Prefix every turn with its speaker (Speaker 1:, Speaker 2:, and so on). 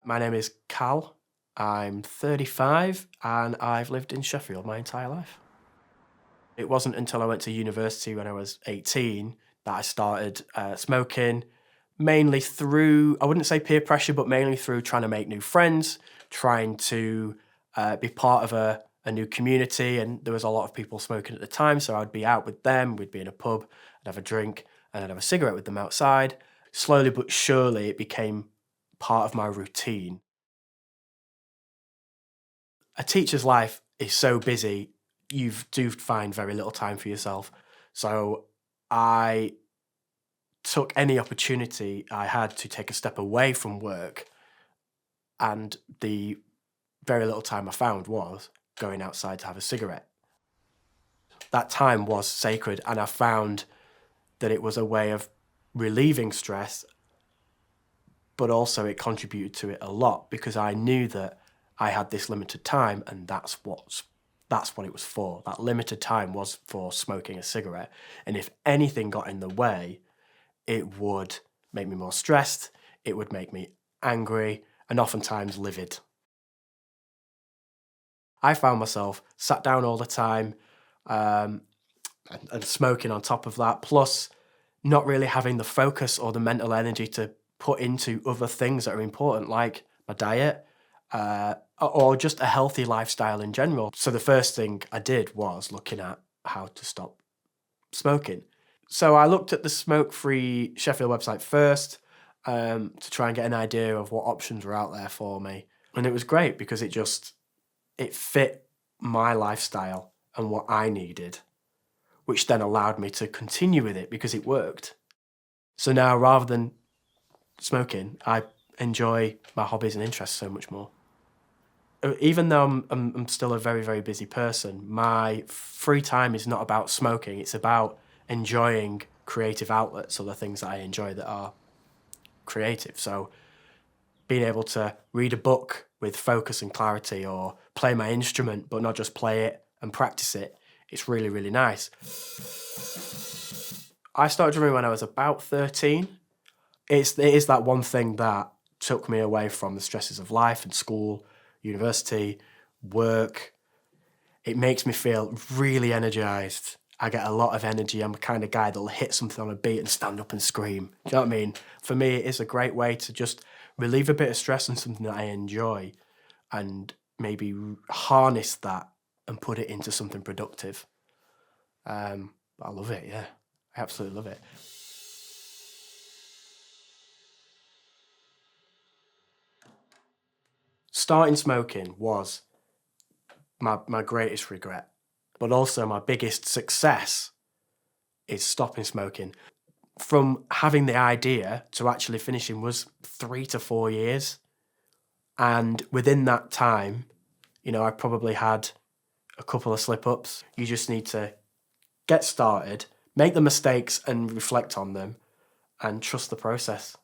Speaker 1: My name is Cal. I'm 35 and I've lived in Sheffield my entire life. It wasn't until I went to university when I was 18 that I started smoking, mainly through, I wouldn't say peer pressure, but mainly through trying to make new friends, trying to be part of a new community. And there was a lot of people smoking at the time, so I'd be out with them, we'd be in a pub, I'd have a drink, and I'd have a cigarette with them outside. Slowly but surely, it became part of my routine. A teacher's life is so busy, you do find very little time for yourself. So I took any opportunity I had to take a step away from work, and the very little time I found was going outside to have a cigarette. That time was sacred, and I found that it was a way of relieving stress, but also it contributed to it a lot because I knew that I had this limited time, and that's what it was for. That limited time was for smoking a cigarette. And if anything got in the way, it would make me more stressed, it would make me angry, and oftentimes livid. I found myself sat down all the time, and smoking on top of that, plus not really having the focus or the mental energy to put into other things that are important, like my diet, or just a healthy lifestyle in general. So the first thing I did was looking at how to stop smoking. So I looked at the Smokefree Sheffield website first, to try and get an idea of what options were out there for me. And it was great because it fit my lifestyle and what I needed, which then allowed me to continue with it because it worked. So now, rather than smoking, I enjoy my hobbies and interests so much more. Even though I'm still a very, very busy person, my free time is not about smoking. It's about enjoying creative outlets or the things that I enjoy that are creative. So being able to read a book with focus and clarity, or play my instrument, but not just play it and practice it, it's really, really nice. I started drumming when I was about 13. It is that one thing that took me away from the stresses of life and school, university, work. It makes me feel really energized. I get a lot of energy. I'm the kind of guy that'll hit something on a beat and stand up and scream. Do you know what I mean? For me, it is a great way to just relieve a bit of stress on something that I enjoy, and maybe harness that and put it into something productive. I love it, yeah. I absolutely love it. Starting smoking was my greatest regret, but also my biggest success is stopping smoking. From having the idea to actually finishing was 3 to 4 years. And within that time, I probably had a couple of slip ups. You just need to get started, make the mistakes and reflect on them, and trust the process.